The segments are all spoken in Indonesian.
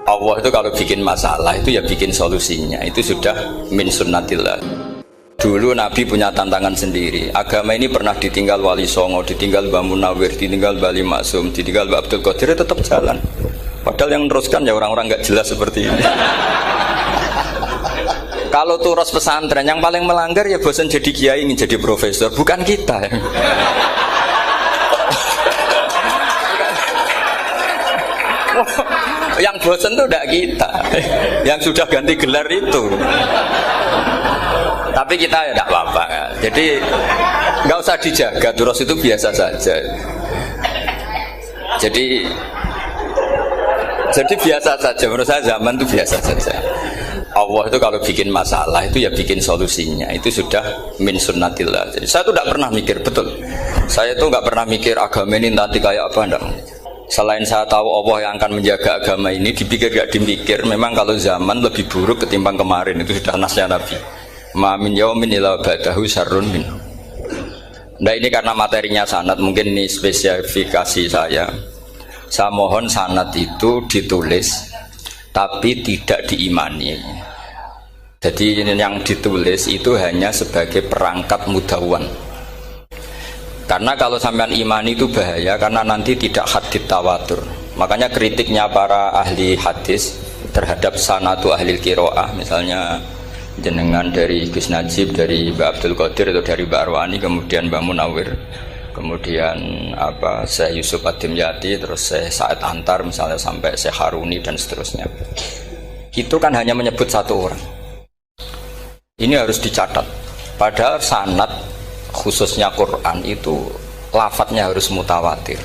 Allah itu kalau bikin masalah itu ya bikin solusinya. Itu sudah min sunnatillah. Dulu Nabi punya tantangan sendiri. Agama ini pernah ditinggal Wali Songo, ditinggal Mbah Munawir, ditinggal Mbah Ali Maksum, ditinggal Mbah Abdul Qadir, tetap jalan. Padahal yang meneruskan ya orang-orang nggak jelas seperti ini. Kalau turus pesantren yang paling melanggar ya bosan jadi kiai ingin jadi profesor, bukan kita. Yang bosan itu tidak kita, yang sudah ganti gelar itu. Tapi kita ya tidak apa-apa. Jadi nggak usah dijaga, turus itu biasa saja. Jadi biasa saja. Menurut saya zaman itu biasa saja. Allah itu kalau bikin masalah itu ya bikin solusinya. Itu sudah min sunnatillah. Jadi saya itu tidak pernah mikir, betul. Saya itu nggak pernah mikir agama ini nanti kayak apa, enggak. Selain saya tahu Allah yang akan menjaga agama ini, dipikir gak dipikir, memang kalau zaman lebih buruk ketimbang kemarin. Itu sudah nasnya Nabi. Ma min yaumin illa ba'dahu syarrun min. Nah ini karena materinya sanad, mungkin ini spesifikasi saya. Saya mohon sanad itu ditulis tapi tidak diimani. Jadi yang ditulis itu hanya sebagai perangkat mudawwan. Karena kalau sampean imani itu bahaya, karena nanti tidak hadits tawatur. Makanya kritiknya para ahli hadis terhadap sanadu ahli qiraah, misalnya jenengan dari Gus Najib, dari Mbak Abdul Qadir atau dari Mbak Arwani, kemudian Mbak Munawir, kemudian Syekh Yusuf Ad-Dimyati, terus Syekh Sa'id Antar, misalnya sampai Syekh Haruni dan seterusnya. Itu kan hanya menyebut satu orang. Ini harus dicatat. Padahal sanad khususnya Quran itu lafadznya harus mutawatir,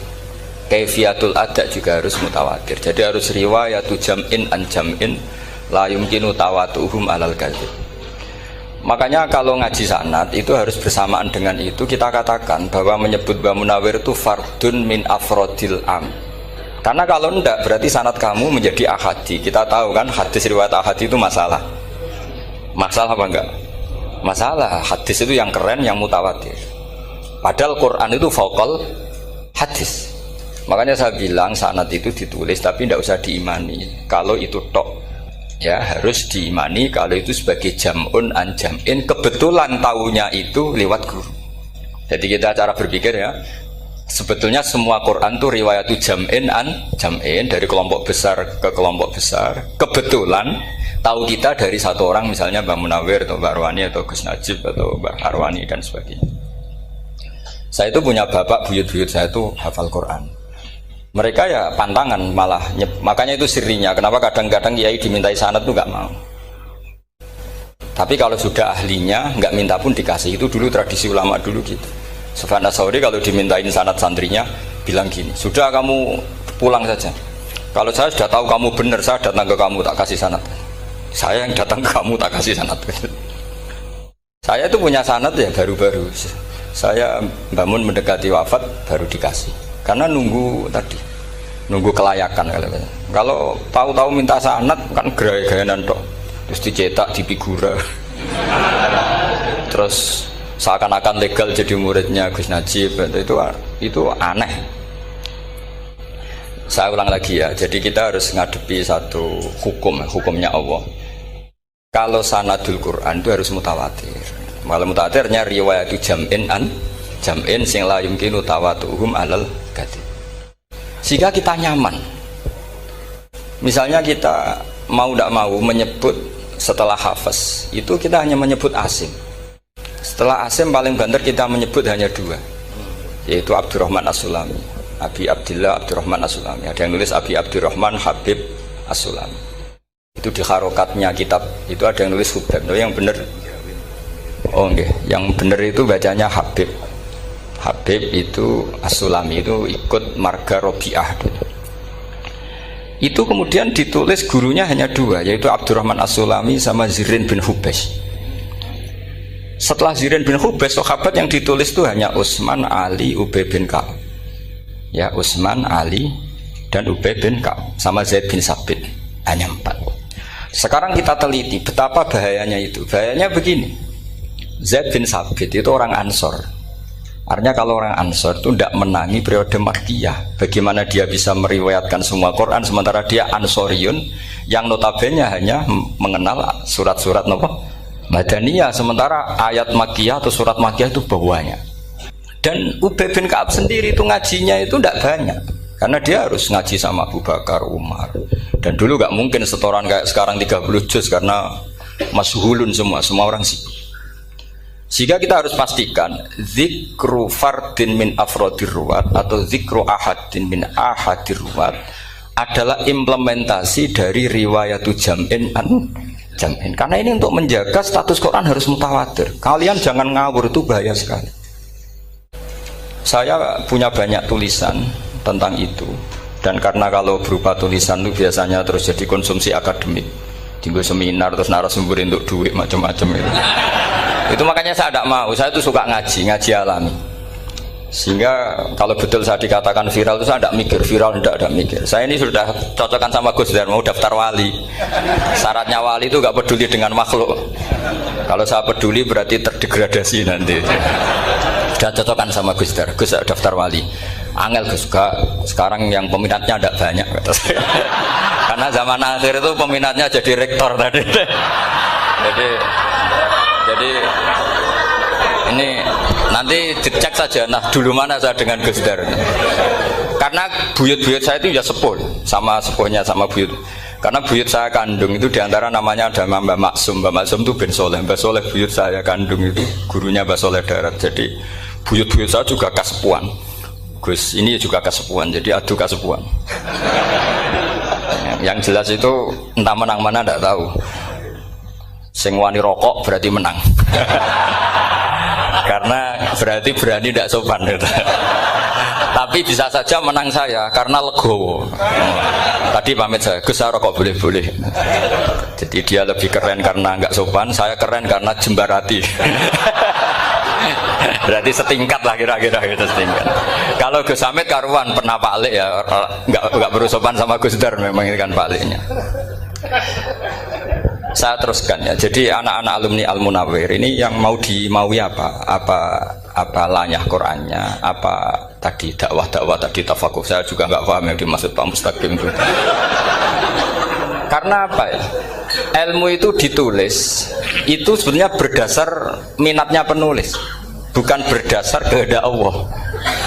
kaifiyatul ada juga harus mutawatir. Jadi harus riwayatu jam'in an jam'in la yumkinu tawatuhum alal kadzib. Makanya kalau ngaji sanad itu harus bersamaan dengan itu kita katakan bahwa menyebut Mbah Munawir itu fardun min afrodil am. Karena kalau enggak berarti sanad kamu menjadi ahadi. Kita tahu kan hadis riwayat ahadi itu masalah. Masalah apa enggak? Masalah. Hadis itu yang keren, yang mutawatir. Padahal Quran itu fauqal hadis. Makanya saya bilang sanad itu ditulis tapi tidak usah diimani. Kalau itu tok, ya harus diimani kalau itu sebagai jam'un an jam'in. Kebetulan taunya itu lewat guru. Jadi kita cara berpikir ya, sebetulnya semua Quran itu riwayatu jam'in an jam'in, dari kelompok besar ke kelompok besar. Kebetulan tahu kita dari satu orang, misalnya Mbak Munawir atau Mbak Arwani atau Gus Najib atau Mbak Arwani dan sebagainya. Saya itu punya bapak, buyut-buyut saya itu hafal Quran. Mereka ya pantangan malah, makanya itu sirinya. Kenapa kadang-kadang kiai dimintai sanad itu nggak mau. Tapi kalau sudah ahlinya nggak minta pun dikasih. Itu dulu tradisi ulama dulu gitu. Sufyan Ats-Tsauri kalau dimintain sanad santrinya bilang gini, sudah kamu pulang saja. Kalau saya sudah tahu kamu benar, saya datang ke kamu tak kasih sanad. Saya yang datang ke kamu tak kasih sanad. Saya itu punya sanad ya baru-baru. Saya bangun mendekati wafat baru dikasih. Karena nunggu tadi, nunggu kelayakan. Kalau tahu-tahu minta sanad kan gaya-gayanan tok. Terus dicetak di figura. Terus seakan-akan legal jadi muridnya Gus Najib. Itu aneh. Saya ulang lagi ya. Jadi kita harus ngadepi satu hukumnya Allah. Kalau sanadul Quran itu harus mutawatir. Malah mutawatirnya riwayatu jam'in an jam'in sing la yumkinu tawatuhum alal kadzib. Sehingga kita nyaman. Misalnya kita mau tidak mau menyebut setelah hafaz, itu kita hanya menyebut asim. Setelah asim paling banter kita menyebut hanya dua, yaitu Abdurrahman As-Sulami, Abi Abdillah Abdurrahman As-Sulami. Ada yang nulis Abi Abdurrahman Habib As-Sulami. Itu di harokatnya kitab itu ada yang nulis Hubab. Yang benar, oh enggak, yang benar itu bacanya Habib. Habib itu As-Sulami itu ikut marga Robi'ah. Itu kemudian ditulis gurunya hanya dua, yaitu Abdurrahman As-Sulami sama Zirin bin Hubes. Setelah Zirin bin Hubes, sahabat yang ditulis itu hanya Utsman, Ali, Ubay bin Ka'ab. Ya, Utsman, Ali dan Ubay bin Ka'ab sama Zaid bin Sabit, hanya 4. Sekarang kita teliti betapa bahayanya itu. Bahayanya begini, Zaid bin Sabit itu orang Ansor. Artinya kalau orang Ansor itu tidak menangi periode Makkiyah. Bagaimana dia bisa meriwayatkan semua Quran sementara dia Ansoriun yang notabene hanya mengenal surat-surat Madaniyah, sementara ayat Makkiyah atau surat Makkiyah itu bawahnya. Dan Ubay bin Ka'ab sendiri itu ngajinya itu tidak banyak karena dia harus ngaji sama Abu Bakar, Umar. Dan dulu nggak mungkin setoran kayak sekarang 30 juz karena masyhulun semua orang sibuk. Sehingga kita harus pastikan zikru fardin min afrodir ruwat atau zikru ahadin min ahadir ruwat adalah implementasi dari riwayatu jam'in an jam'in. Karena ini untuk menjaga status Quran harus mutawatir. Kalian jangan ngawur, itu bahaya sekali. Saya punya banyak tulisan tentang itu. Dan karena kalau berupa tulisan itu biasanya terus jadi konsumsi akademik. Tinggal seminar terus narasumber untuk duit macam-macam itu. Itu makanya saya tidak mau, saya itu suka ngaji alami. Sehingga kalau betul saya dikatakan viral itu saya tidak mikir, viral tidak mikir. Saya ini sudah cocokkan sama Gus Dar, mau daftar wali. Syaratnya wali itu nggak peduli dengan makhluk. Kalau saya peduli berarti terdegradasi nanti. Sudah cocokkan sama Gus Dar, Gus daftar wali. Angel Gus, sekarang yang peminatnya tidak banyak kata saya. Karena zaman akhir itu peminatnya jadi rektor tadi. Jadi ini nanti dicek saja. Nah dulu mana saya dengan Gus Dar. Karena buyut-buyut saya itu ya sepuh sama sepuhnya sama buyut. Karena buyut saya kandung itu diantara namanya ada Mbak Maksum. Mbak Maksum itu bin Soleh. Mbak Soleh buyut saya kandung itu gurunya Mbak Soleh Darat. Jadi buyut-buyut saya juga kasepuan. Gus ini juga kasepuan. Jadi adu kasepuan. Yang jelas itu entah menang mana tidak tahu. Sing wani rokok berarti menang. Karena berarti berani tidak sopan gitu. Tapi bisa saja menang saya karena legowo. Tadi pamit saya, Gus saya rokok boleh-boleh. Jadi dia lebih keren karena nggak sopan, saya keren karena jembarati. Berarti setingkat lah kira-kira gitu, setingkat. Kalau Gus Hamid karuan pernah Pak Alik ya, nggak berusopan sama Gus Dar, memang ini kan Pak Aliknya. Saya teruskan ya. Jadi anak-anak alumni Al-Munawwir ini yang dimaui apa lanyah Qur'annya, apa tadi dakwah tadi tafakuh. Saya juga nggak paham yang dimaksud Pak Mustaqim itu. Karena apa ya? Ilmu itu ditulis itu sebenarnya berdasar minatnya penulis, bukan berdasar kehendak Allah.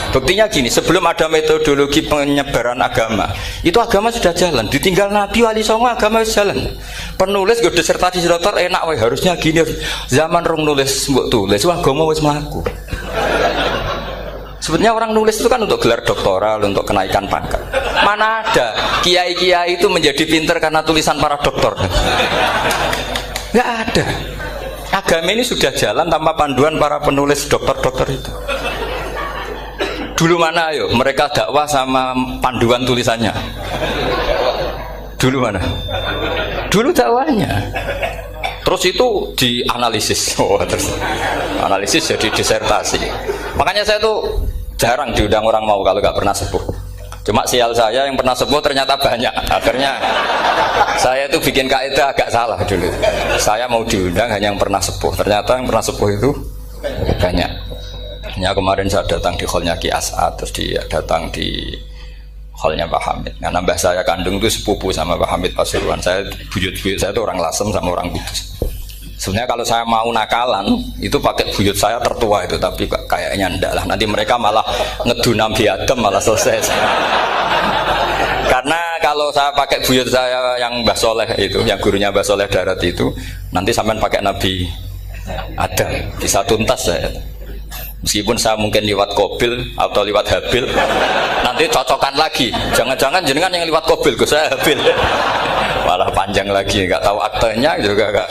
Buktinya gini, sebelum ada metodologi penyebaran agama, itu agama sudah jalan. Ditinggal Nabi Wali Songo agama sudah jalan. Penulis gue disertasi dokter enak, weh harusnya gini. Zaman rong nulis mbok tulis, wah agama wis mlaku. Sebenarnya orang nulis itu kan untuk gelar doktoral, untuk kenaikan pangkat. Mana ada kiai-kiai itu menjadi pinter karena tulisan para doktor? Nggak ada. Agama ini sudah jalan tanpa panduan para penulis dokter-dokter itu. Dulu mana ayo mereka dakwah sama panduan tulisannya? Dulu mana? Dulu dakwahnya. Terus itu dianalisis. Terus analisis jadi disertasi. Makanya saya tuh jarang diundang orang mau kalau nggak pernah sepuh. Cuma sial saya yang pernah sepuh ternyata banyak. Akhirnya saya itu bikin kaidah agak salah dulu. Saya mau diundang hanya yang pernah sepuh. Ternyata yang pernah sepuh itu banyak. Ya kemarin saya datang di hallnya Ki As'ad, terus dia datang di hallnya Pak Hamid. Karena mbah saya kandung itu sepupu sama Pak Hamid Pasuruan. Saya buyut-buyut saya itu orang Lasem sama orang Kudus. Sebenarnya kalau saya mau nakalan itu pakai buyut saya tertua itu, tapi kayaknya enggak lah. Nanti mereka malah ngedu Nabi Adam malah selesai. Karena kalau saya pakai buyut saya yang Mbah Soleh itu, yang gurunya Mbah Soleh Darat itu, nanti sampean pakai Nabi Adam bisa tuntas saya. Meskipun saya mungkin lewat Kobil atau lewat Habil, nanti cocokkan lagi. Jangan-jangan jenengan yang lewat Kobil, Gus saya Habil. Malah panjang lagi, nggak tahu aktenya juga nggak.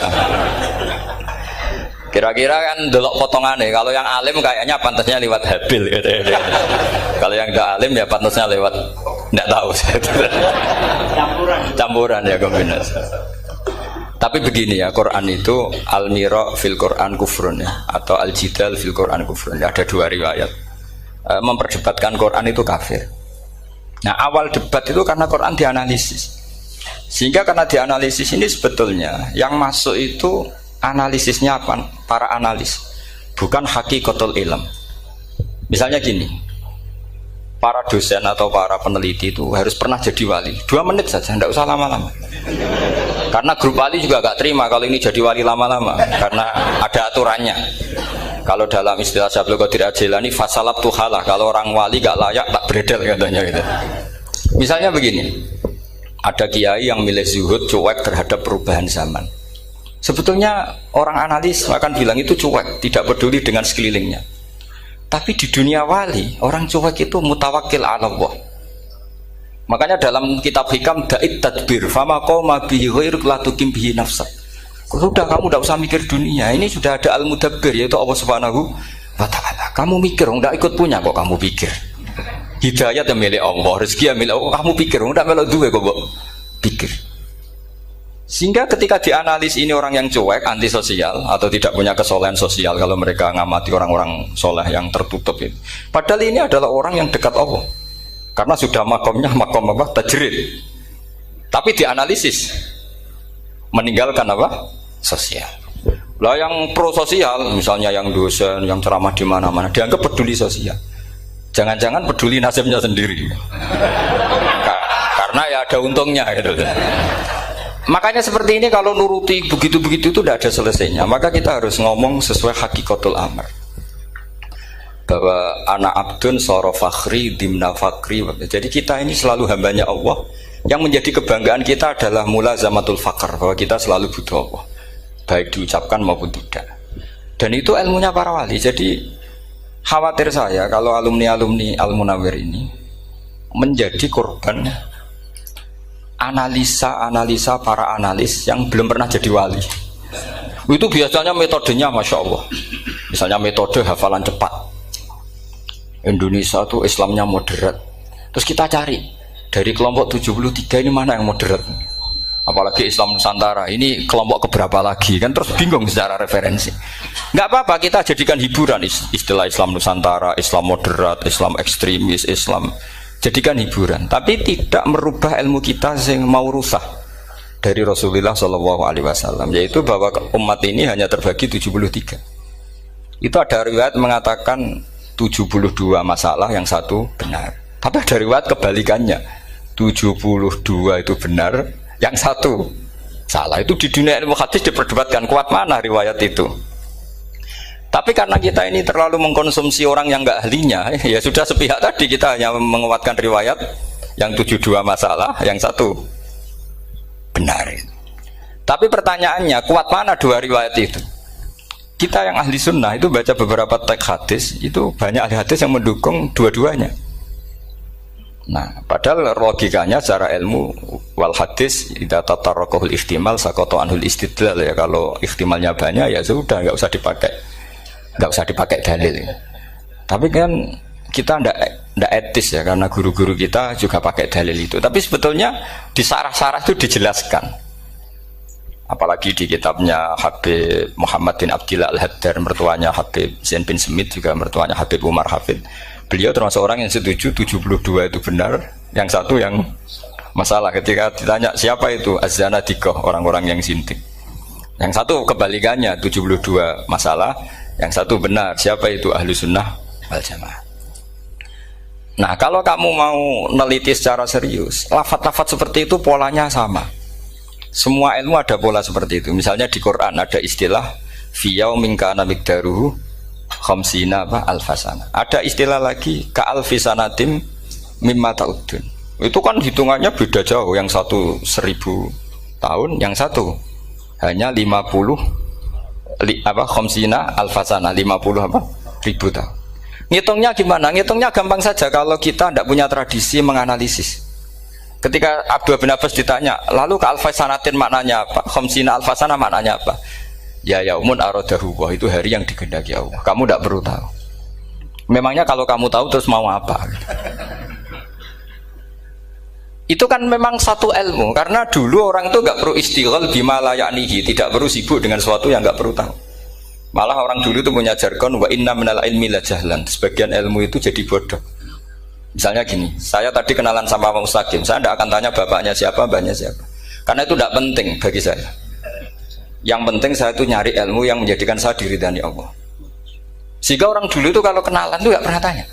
Kira-kira kan delok potongannya. Kalau yang alim kayaknya pantasnya lewat Habil. Gitu. Kalau yang tidak alim ya pantasnya lewat nggak tahu. Campuran ya kombinasi. Tapi begini ya, Quran itu al-mira fil Quran kufrun ya, atau al-jidal fil Quran kufrun. Ada dua riwayat. Memperdebatkan Quran itu kafir. Nah, awal debat itu karena Quran dianalisis. Sehingga karena dianalisis ini sebetulnya yang masuk itu analisisnya apa? Para analis. Bukan hakikatul ilm. Misalnya gini, para dosen atau para peneliti itu harus pernah jadi wali. 2 menit saja, tidak usah lama-lama. Karena grup wali juga gak terima kalau ini jadi wali lama-lama, karena ada aturannya. Kalau dalam istilah Syaikhul Qadir Al-Jilani, fasalab tuhalah, kalau orang wali gak layak tak beredel katanya gitu. Misalnya begini, ada kiai yang milih zuhud, cuek terhadap perubahan zaman. Sebetulnya orang analis akan bilang itu cuek, tidak peduli dengan sekelilingnya. Tapi di dunia wali, orang cuek itu mutawakkil ala Allah. Makanya dalam kitab hikam da'id tadbir fama qoma bihi ghairuk la tuqim bihi nafsak. Sudah, kamu tidak usah mikir dunia. Ini sudah ada al-mudabbir, yaitu Allah Subhanahu wa ta'ala. Kamu mikir, tidak ikut punya kok kamu pikir. Hidayat yang milik Allah, rezeki yang milik Allah, kamu pikir, tidak melok duwe kok pikir. Sehingga ketika dianalisis ini orang yang cuek, antisosial atau tidak punya kesolehan sosial, kalau mereka ngamati orang-orang soleh yang tertutup itu. Padahal ini adalah orang yang dekat Allah. Karena sudah makomnya makom apa? Tajrid. Tapi dianalisis meninggalkan apa? Sosial. Lah yang pro sosial, misalnya yang dosen, yang ceramah di mana-mana, dianggap peduli sosial. Jangan-jangan peduli nasibnya sendiri. Karena ya ada untungnya gitu. Makanya seperti ini kalau nuruti begitu-begitu itu tidak ada selesainya. Maka kita harus ngomong sesuai hakikatul amr. Bahwa anak abdun soro fakhri dimna fakri. Jadi kita ini selalu hambanya Allah. Yang menjadi kebanggaan kita adalah mulazamatul fakr, bahwa kita selalu butuh Allah, baik diucapkan maupun tidak. Dan itu ilmunya para wali. Jadi khawatir saya kalau alumni-alumni Al-Munawwir ini menjadi korban analisa para analis yang belum pernah jadi wali. Itu biasanya metodenya Masya Allah. Misalnya metode hafalan cepat. Indonesia tuh Islamnya moderat. Terus kita cari dari kelompok 73 ini mana yang moderat. Apalagi Islam Nusantara ini kelompok keberapa lagi, kan terus bingung secara referensi. Nggak apa-apa, kita jadikan hiburan istilah Islam Nusantara, Islam moderat, Islam ekstremis, Islam, jadikan hiburan. Tapi tidak merubah ilmu kita yang mau rusak dari Rasulullah SAW, yaitu bahwa umat ini hanya terbagi 73. Itu ada riwayat mengatakan 72 masalah, yang 1 benar. Tapi ada riwayat kebalikannya, 72 itu benar, yang 1 salah. Itu di dunia ilmu hadis diperdebatkan kuat mana riwayat itu. Tapi karena kita ini terlalu mengkonsumsi orang yang nggak ahlinya, ya sudah sepihak tadi, kita hanya menguatkan riwayat yang 72 masalah, yang 1 benar. Tapi pertanyaannya, kuat mana 2 riwayat itu? Kita yang ahli sunnah itu baca beberapa teks hadis, itu banyak ahli hadis yang mendukung dua-duanya. Nah, padahal logikanya secara ilmu wal hadis idza tatarraqahul ihtimal saqata anhul istidlal, ya kalau ihtimalnya banyak ya sudah nggak usah dipakai dalil. Tapi kan kita ndak etis ya, karena guru-guru kita juga pakai dalil itu. Tapi sebetulnya di sarah-sarah itu dijelaskan. Apalagi di kitabnya Habib Muhammad bin Abdillah Al-Haddar, mertuanya Habib Zain bin Smith, juga mertuanya Habib Umar Hafid. Beliau termasuk orang yang setuju 72 itu benar, yang 1 yang masalah. Ketika ditanya siapa itu Az-Zanadiqah, orang-orang yang sintik. Yang 1 kebalikannya, 72 masalah, yang 1 benar, siapa itu Ahlu Sunnah wal Jamaah. Nah, kalau kamu mau neliti secara serius, lafaz-lafaz seperti itu polanya sama. Semua ilmu ada pola seperti itu. Misalnya di Quran ada istilah fi yaumin kana miqdaruhu khamsina alfasana. Ada istilah lagi ka alfisanatim mimma ta'udun. Itu kan hitungannya beda jauh. Yang 1 1000 tahun, yang 1 hanya 50 khamsina alfasana, 50 ribu tahun. Ngitungnya gimana? Ngitungnya gampang saja kalau kita tidak punya tradisi menganalisis. Ketika Abdul bin Abbas ditanya, lalu ke alfasanatin maknanya apa? Khamsina alfasana maknanya apa? Ya yaumun aradahu, wah itu hari yang dikehendaki Allah. Kamu tidak perlu tahu. Memangnya kalau kamu tahu terus mau apa? Itu kan memang satu ilmu, karena dulu orang itu nggak perlu istighal bima la ya'nihi, tidak perlu sibuk dengan sesuatu yang nggak perlu tahu. Malah orang dulu itu punya jargon wa inna minal ilmi la jahlan. Sebagian ilmu itu jadi bodoh. Misalnya gini, saya tadi kenalan sama Pak Mustaqim, saya tidak akan tanya bapaknya siapa, mbaknya siapa, karena itu tidak penting bagi saya. Yang penting saya itu nyari ilmu yang menjadikan saya diridani Allah. Sehingga orang dulu itu kalau kenalan itu nggak pernah tanya,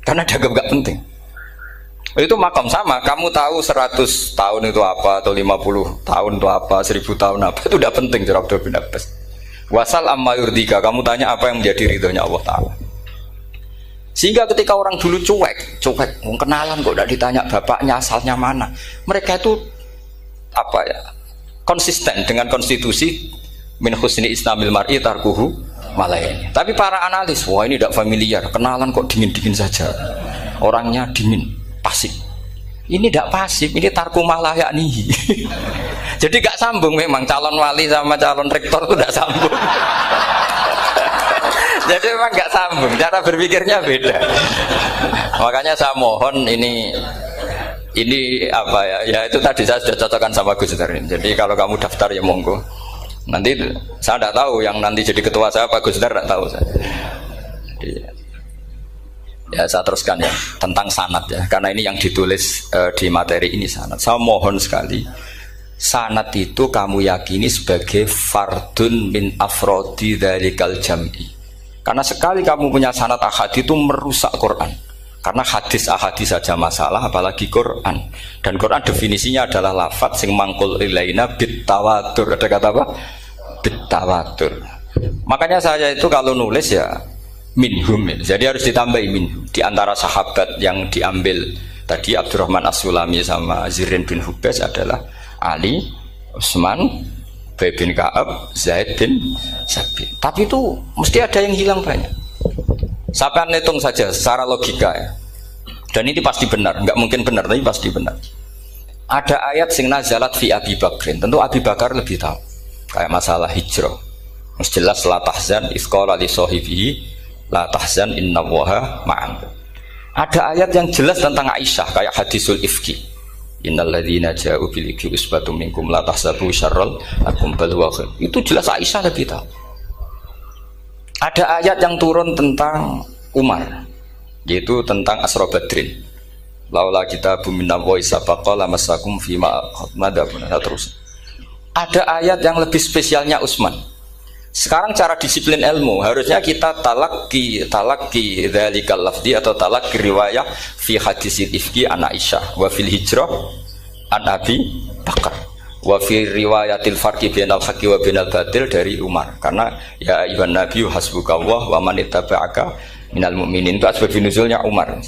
karena dianggap nggak penting. Itu makam sama, kamu tahu 100 tahun itu apa, atau 50 tahun itu apa, 1000 tahun apa, itu udah penting cara Abdullah bin Abbas. Wasal amma yurdika, kamu tanya apa yang menjadi ridhonya Allah Ta'ala. Sehingga ketika orang dulu cuek, kenalan kok tidak ditanya bapaknya asalnya mana, mereka itu apa ya, konsisten dengan konstitusi min husni islamil mar'i tarkuhu malayani. Tapi para analis, wah ini tidak familiar, kenalan kok dingin-dingin saja, orangnya dingin, pasif. Ini tidak pasif, ini tarku malah yaknihi. Jadi gak sambung memang calon wali sama calon rektor itu tidak sambung. Jadi memang gak sambung, cara berpikirnya beda. Makanya saya mohon ini apa ya? Ya itu tadi saya sudah cocokkan sama Gus Dar. Jadi kalau kamu daftar ya monggo. Nanti saya tidak tahu yang nanti jadi ketua saya Pak Gus Dar, tidak tahu saya. Jadi, ya saya teruskan ya tentang sanad ya, karena ini yang ditulis di materi ini sanad. Saya mohon sekali, sanad itu kamu yakini sebagai fardun min afrodi dzalikal jam'i. Karena sekali kamu punya sanad ahadi itu merusak Quran. Karena hadis ahadi saja masalah, apalagi Quran. Dan Quran definisinya adalah lafadz sing mangkul ilaina bit tawatur. Ada kata apa? Bit tawatur. Makanya saya itu kalau nulis ya minhum, jadi harus ditambahi minhum. Di antara sahabat yang diambil tadi Abdurrahman As-Sulami sama Zirin bin Hubes adalah Ali, Utsman, Ubay bin Ka'ab, Zaid bin Sabit. Tapi itu mesti ada yang hilang banyak. Sampai hitung saja secara logika ya. Dan ini pasti benar, nggak mungkin benar tapi pasti benar. Ada ayat sing nazalat fi Abi Bakrin. Tentu Abi Bakar lebih tahu. Kayak masalah hijrah. Mesti jelas la tahzan iz qala li sahibihi la tahzan innallaha ma'an. Ada ayat yang jelas tentang Aisyah kayak hadisul ifki. Innalladzina ja'u bil ifki usbatum minkum la tahsabu syarral lakum bal huwa khair. Itu jelas Aisyah lebih tahu. Ada ayat yang turun tentang Umar, yaitu tentang Asra Badrin. Laula kitabum minallahi sabaqa lamassakum fima madabun. Terus ada ayat yang lebih spesialnya Utsman. Sekarang cara disiplin ilmu harusnya kita talaki dzalikal lafzi atau talaki riwayah fi hadisil ifki an Aisyah wa fil hijrah an Abi Bakar wa fi riwayatil farqi bainal haqqi wa bainal batil dari Umar. Karena ya ayyuhan nabiyyu hasbukallah wa man ittaba'aka minal mu'minin, itu asbab nuzulnya Umar.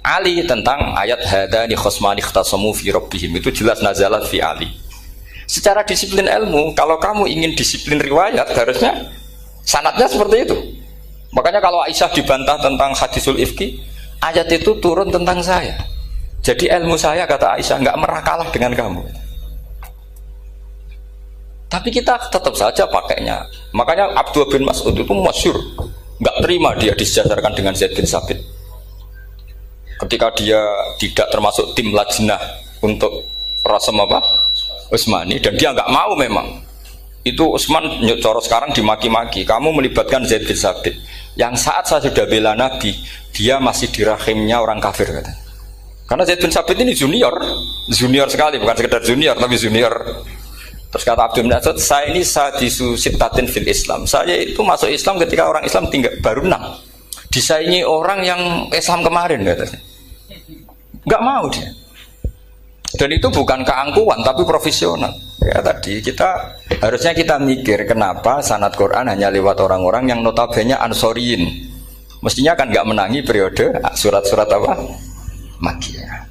Ali tentang ayat hadani khosmani ikhtasamu fi rabbihim, itu jelas nazalat fi Ali. Secara disiplin ilmu, kalau kamu ingin disiplin riwayat, harusnya sanadnya seperti itu. Makanya kalau Aisyah dibantah tentang hadisul ifki, ayat itu turun tentang saya. Jadi ilmu saya, kata Aisyah, nggak merah kalah dengan kamu. Tapi kita tetap saja pakainya. Makanya Abdullah bin Mas'ud itu masyhur, nggak terima dia disejajarkan dengan Zaid bin Sabit. Ketika dia tidak termasuk tim lajnah untuk rasam apa? Utsmani, dan dia nggak mau memang. Itu Utsman coro sekarang dimaki-maki, kamu melibatkan Zaid bin Sabit yang saat saya sudah bela Nabi, dia masih di rahimnya orang kafir, kata. Karena Zaid bin Sabit ini junior sekali, bukan sekedar junior tapi junior. Terus kata Abdul Nasir, saya ini sadisu sittatin fil Islam, saya itu masuk Islam ketika orang Islam tinggal baru 6, disaingi orang yang Islam kemarin, katanya. Nggak mau dia. Dan itu bukan keangkuhan tapi profesional. Ya tadi harusnya kita mikir kenapa sanad Quran hanya lewat orang-orang yang notabene ansoriyin. Mestinya kan nggak menangi periode surat-surat apa? Makkiyah.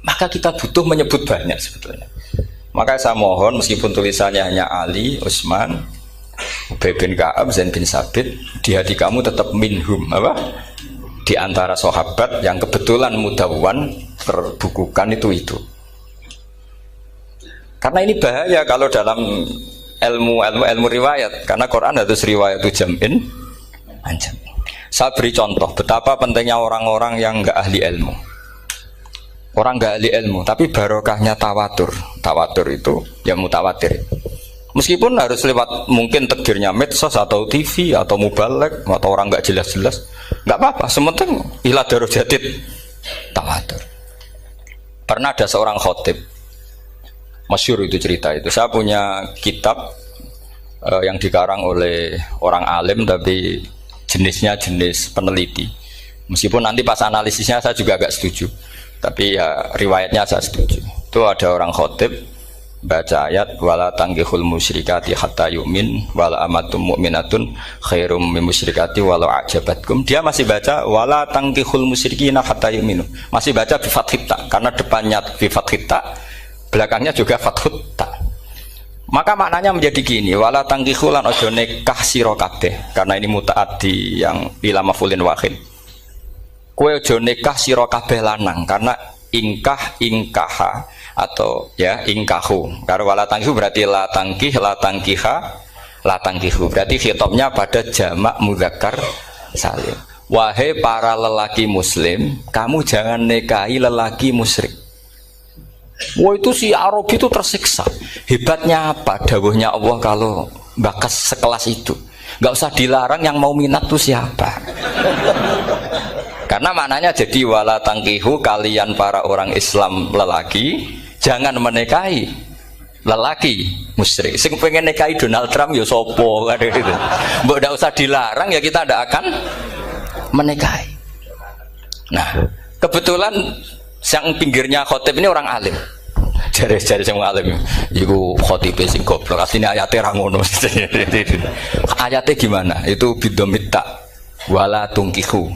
Maka kita butuh menyebut banyak sebetulnya. Maka saya mohon meskipun tulisannya hanya Ali, Utsman, Ubay bin Ka'ab, Zaid bin Sabit, di hati kamu tetap minhum apa? Di antara sahabat yang kebetulan mudawwan terbukukan itu. Karena ini bahaya kalau dalam ilmu riwayat, karena Quran harus riwayat itu jam'in anjam. Saya beri contoh betapa pentingnya orang-orang yang enggak ahli ilmu. Orang enggak ahli ilmu, tapi barokahnya tawatur. Tawatur itu ya mutawatir. Meskipun harus lewat mungkin takdirnya medsos atau TV atau mubalek atau orang enggak jelas-jelas, enggak apa-apa, sementing ila darajatid tawatur. Pernah ada seorang khotib, masyhur itu cerita itu. Saya punya kitab yang dikarang oleh orang alim tapi jenisnya jenis peneliti. Meskipun nanti pas analisisnya saya juga agak setuju, tapi ya riwayatnya saya setuju. Itu ada orang khotib baca ayat wala tangkihul musyrikati hatta yu'min wala amatum mu'minatun khairum min musyrikati walau ajabatkum. Dia masih baca wala tangkihul musyrikina hatta yu'minu. Masih baca bi fathita karena depannya bi fathita, belakangnya juga fathita. Maka maknanya menjadi gini, wala tangkihu lan ojo nikah sira kabeh, karena ini mutaaddi yang ila maf'ulin wahid. Kowe ojo nikah sira kabeh lanang, karena ingkaha atau ya ingkahu. Karena wala tangkihu berarti la tangkiha, la tangkihu. Berarti khitabnya pada jamak mudzakkar salim. Wahai para lelaki muslim, kamu jangan nikahi lelaki musyrik. Wah, itu si Arabi itu tersiksa. Hebatnya apa dawuhnya Allah kalau bakas sekelas itu? Gak usah dilarang, yang mau minat tuh siapa? Karena maknanya jadi wala tangkihu, kalian para orang Islam lelaki jangan menikahi lelaki musyrik. Sing pengen nikahi Donald Trump ya sopo kan gitu. Mbok ndak usah dilarang ya kita ndak akan menikahi. Nah, kebetulan yang pinggirnya khotib ini orang alim. Jari-jari yang alim iku khotib sing goblok. Asline ayate ra ngono. Ayate gimana? Itu bidomita wala tungkihu.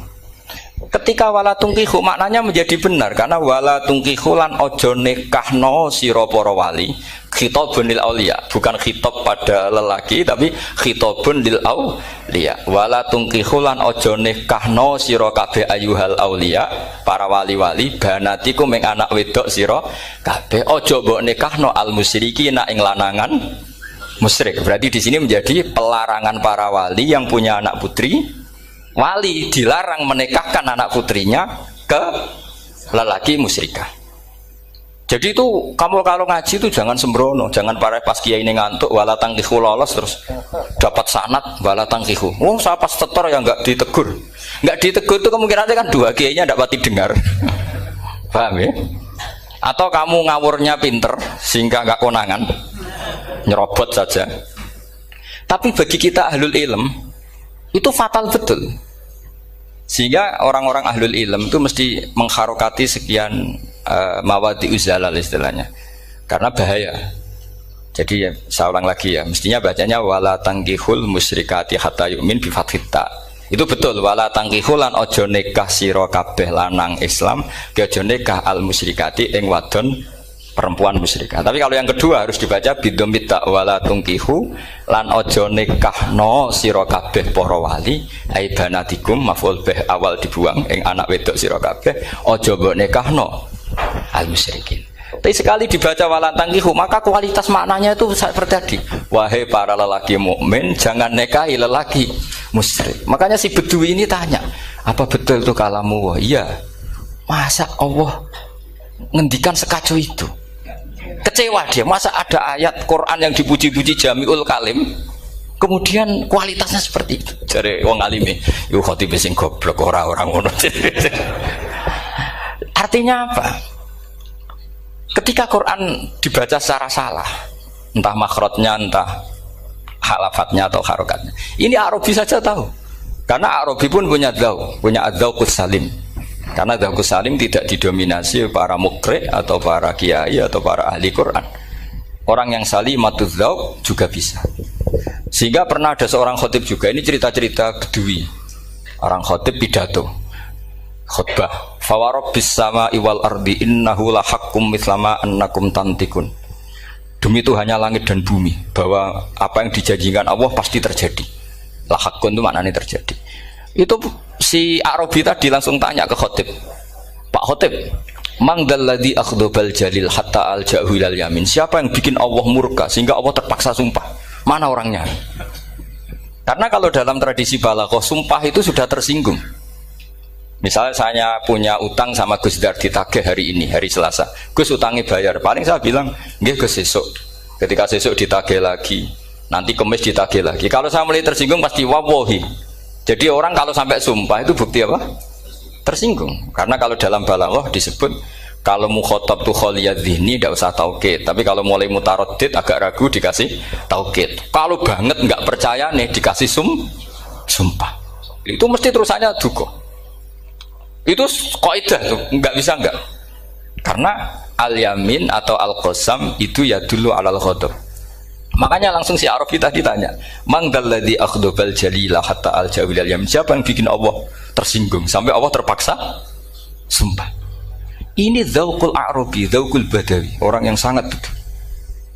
Ketika wala tungkihu maknanya menjadi benar, karena wala tungkihu lan ojo nikahno sira para wali, khitabun lil auliya, bukan khitab pada lelaki tapi khitabun lil auliya. Wala tungkihu lan ojo nikahno sira kabeh ayuhal auliya, para wali-wali, banatiku ming anak wedok sira kabeh, ojo mbok nikahno al musyrikina ing lanangan musyrik. Berarti di sini menjadi pelarangan para wali yang punya anak putri. Wali dilarang menikahkan anak putrinya ke lelaki musyrikah. Jadi itu kamu kalau ngaji itu jangan sembrono, jangan para pas kiai ini ngantuk wala tangkihu lolos terus dapat sanad wala tangkihu. Oh, saya pas setor yang nggak ditegur itu kemungkinannya kan dua kiainya tidak pati dengar. Paham ya? Atau kamu ngawurnya pinter sehingga nggak konangan, nyerobot saja. Tapi bagi kita ahlul ilm itu fatal betul. Sehingga orang-orang ahlul ilm itu mesti mengharokati sekian mawadi uzalal istilahnya, karena bahaya. Jadi saya ulang lagi ya, mestinya bacanya wala tangkihul musyrikati hatta yu'min bi fathita. Itu betul, wala tangkihul lan ojo nikah sira kabeh lanang Islam ojo nikah al musyrikati ing wadon perempuan musyrikah. Tapi kalau yang kedua harus dibaca bidomita wala tungkihu lan ojo nikahno sira kabeh para wali ai banatikum maf'ul bih awal dibuang ing anak wedok sira kabeh ojo mbok nikahno al musyrikin. Tapi sekali dibaca wala tangkihu maka kualitas maknanya itu seperti tadi. Wahai para lelaki mukmin jangan nikahi lelaki musyrik. Makanya si Bedui ini tanya, apa betul itu kalamu? Iya. Masa Allah ngendikan sekacau itu? Kecewa dia, masa ada ayat Quran yang dipuji-puji jami'ul kalim kemudian kualitasnya seperti itu. Jare wong alime yo khotib sing goblok orang ngono. Artinya apa? Ketika Quran dibaca secara salah, entah makhrajnya, entah halafatnya atau harokatnya, ini Arabi saja tahu, karena Arabi pun punya adzauqus salim. Karena dzauqus salim tidak didominasi para mukri atau para kiai atau para ahli Quran. Orang yang salimatuz dzauq juga bisa. Sehingga pernah ada seorang khotib juga, ini cerita-cerita Bedui. Orang khotib pidato khutbah, fawarabbis samaa'i wal ardi innahu lahaqqum mitslama annakum tantikun. Demi Tuhannya langit dan bumi, bahwa apa yang dijanjikan Allah pasti terjadi. Lahaqqun itu maknanya terjadi. Itu si Arabi tadi langsung tanya ke khotib, Pak khotib, mangdalladzi akhdobal jalil hatta al-ja'hu ilal yamin. Siapa yang bikin Allah murka sehingga Allah terpaksa sumpah? Mana orangnya? Karena kalau dalam tradisi balaghah sumpah itu sudah tersinggung. Misalnya saya punya utang sama Gus Dar ditagih hari ini, hari Selasa. Gus utangnya bayar, paling saya bilang nggih Gus sesuk. Ketika sesuk ditagih lagi, nanti Kamis ditagih lagi. Kalau saya mulai tersinggung pasti wawahi. Jadi orang kalau sampai sumpah itu bukti apa? Tersinggung. Karena kalau dalam balaghah disebut kalau mukhatab tuh khaliyadz dzihni tidak usah taukid, tapi kalau mulai mutaraddid agak ragu dikasih taukid. Kalau banget nggak percaya nih dikasih sumpah. Itu mesti terusannya duga. Itu kaidah tuh, nggak bisa enggak. Karena al-yamin atau al-qasam itu ya dulu alal ghadab. Makanya langsung si Arabi tadi tanya, "Man dalladzi akhdabal jalila hatta al-jawil al-yamin?" Siapa yang bikin Allah tersinggung sampai Allah terpaksa sumpah? Ini dzauqul Arabi, dzauqul Badawi, orang yang sangat betul.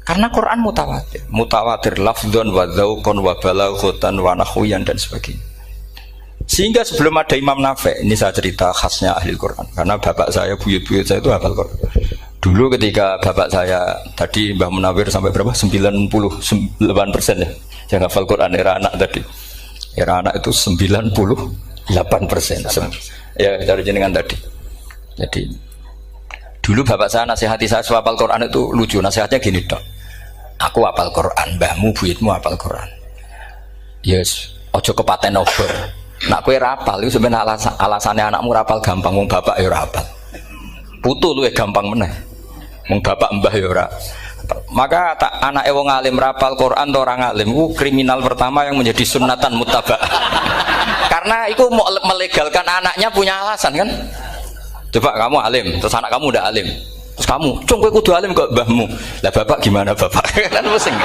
Karena Quran mutawatir, mutawatir lafdzon wa dzauqon wa balaghatan wa nahwiyan dan sebagainya. Sehingga sebelum ada Imam Nafi', ini saya cerita khasnya ahli Quran, karena bapak saya, buyut-buyut saya itu hafal Quran. Dulu ketika bapak saya tadi Mbah Munawir sampai berapa? 98% ya. Yang hafal Quran era anak tadi. Era anak itu 98%. Ya dari jenengan tadi. Jadi dulu bapak saya nasihati saya hafal Quran itu lucu. Nasihatnya gini dok. Aku hafal Quran, mbahmu buyutmu hafal Quran. Yes, ojo kepaten obor. Nak kowe rapal itu sebenarnya alasannya anakmu rapal gampang, wong bapak ya rapal. Putu luwih gampang meneh. Wong bapak mbah ya ora. Maka tak anake wong alim rapal Quran to orang alim ku kriminal pertama yang menjadi sunnatan muttaba. Karena itu mau melegalkan anaknya punya alasan kan. Coba kamu alim, terus anak kamu udah alim. Terus kamu, "Cung kowe kudu alim kok mbahmu." Lah bapak gimana bapak? Kan pusing.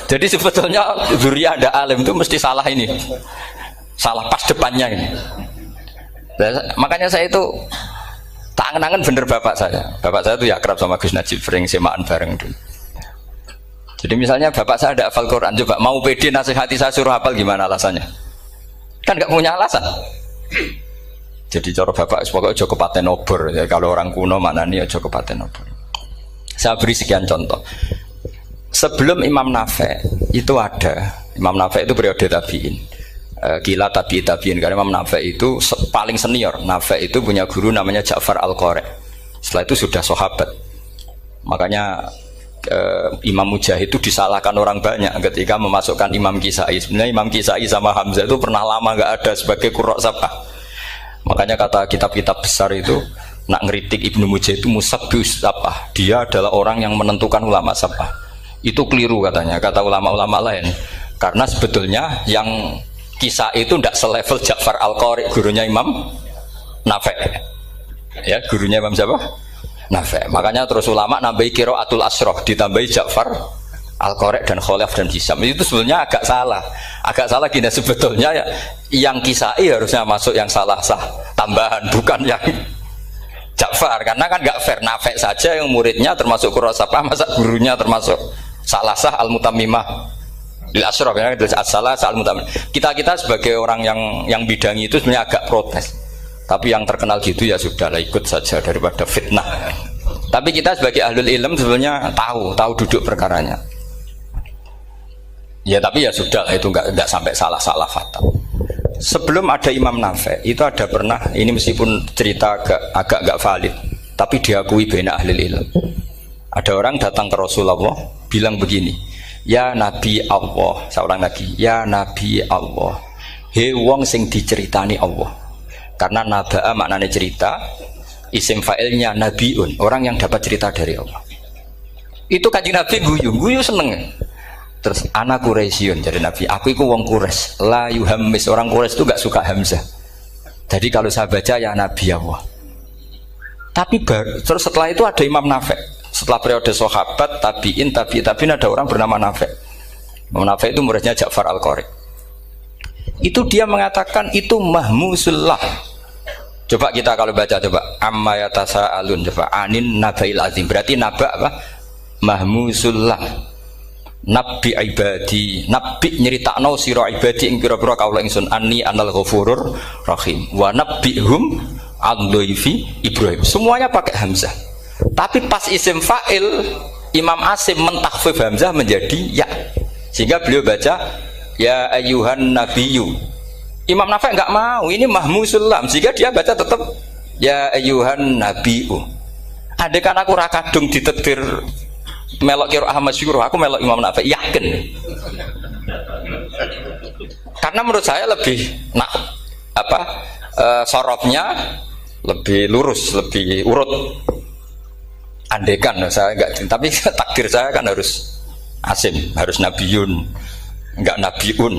Jadi sebetulnya dzurriyyah ada alim itu mesti salah ini. Salah pas depannya ini. Makanya saya itu tak angen-angen bener bapak saya. Bapak saya itu ya akrab sama Gus Najib, sering semaan bareng dulu. Jadi misalnya bapak saya ada hafal Quran, coba mau pede nasihati saya suruh hafal gimana alasannya? Kan nggak punya alasan. Jadi cara bapak pokoknya ojo kepaten obor. Ya, kalau orang kuno mana nih ojo kepaten obor. Saya beri sekian contoh. Sebelum Imam Nafi' itu ada. Imam Nafi' itu periode tabi'in. Gila tabi'in karena Imam Nafi' itu paling senior. Nafi' itu punya guru namanya Ja'far Al-Qari. Setelah itu sudah sahabat. Makanya Imam Mujahid itu disalahkan orang banyak ketika memasukkan Imam Kisai. Sebenarnya Imam Kisai sama Hamzah itu pernah lama nggak ada sebagai qurra sab'ah. Makanya kata kitab-kitab besar itu nak ngeritik Ibnu Mujahid itu musabbius sab'ah. Dia adalah orang yang menentukan ulama sab'ah. Itu keliru katanya, kata ulama-ulama lain. Karena sebetulnya yang Kisah itu tidak selevel Ja'far Al-Qari, gurunya Imam Nafi'. Ya, gurunya Imam siapa? Nafi'. Makanya terus ulama nambahi qiraatul asroh, ditambahi Ja'far Al-Qari dan Khalaf dan Hisam. Itu sebenarnya agak salah. Agak salah gini, sebetulnya ya, yang Kisah harusnya masuk yang salah sah tambahan, bukan yang Ja'far. Karena kan nggak fair, Nafi' saja yang muridnya termasuk qurra sab'ah, masa gurunya termasuk salah sah al-mutammimah lil asyraf ya, as-salah sah al-mutammimah. Kita sebagai orang yang bidangi itu sebenarnya agak protes. Tapi yang terkenal gitu ya sudahlah, ikut saja daripada fitnah. Tapi kita sebagai ahlul ilm sebenarnya tahu duduk perkaranya. Ya tapi ya sudah itu enggak sampai salah fatal. Sebelum ada Imam Nafi' itu ada pernah, ini meskipun cerita agak enggak valid, tapi diakui bena ahlul ilm. Ada orang datang ke Rasulullah bilang begini, "Ya Nabi Allah," saya ulang lagi, "Ya Nabi Allah, he wong sing diceritani Allah." Karena naba'a maknanya cerita, isim fa'ilnya nabiun, orang yang dapat cerita dari Allah. Itu Kanjeng Nabi guyu seneng. Terus anak Quraisyun, jadi Nabi, aku itu wong Quraisy, la yuhammis, orang Quraisy itu gak suka hamzah. Jadi kalau saya baca ya Nabi Allah. Tapi terus setelah itu ada Imam Nafi'. Setelah periode sahabat, tabi'in ada orang bernama Nafi'. Imam Nafi' itu muridnya Ja'far Al-Qari. Itu dia mengatakan itu mahmusullah. Coba kita kalau baca coba amma yatasaalun, coba anin nabail azim. Berarti naba apa? Mahmusullah. Nabi ibadi, nabi nyeritakno sira ibadi ing pira-pira kaula ingsun anni anal ghafurur rahim wa nabbihum an-dhaifi Ibrahim. Semuanya pakai hamzah. Tapi pas isim fa'il Imam Asim mentakhfif hamzah menjadi ya. Sehingga beliau baca ya ayyuhan nabiyyu. Imam Nafi' enggak mau, ini mahmusul lam. Sehingga dia baca tetap ya ayyuhan nabiyyu. Andai kan aku ra kadung ditetir melok qiraah masyhur, aku melok Imam Nafi' yakin. Karena menurut saya lebih sorofnya lebih lurus, lebih urut. Andekan saya enggak, tapi takdir saya kan harus Asim, harus Nabiyun. enggak nabiun.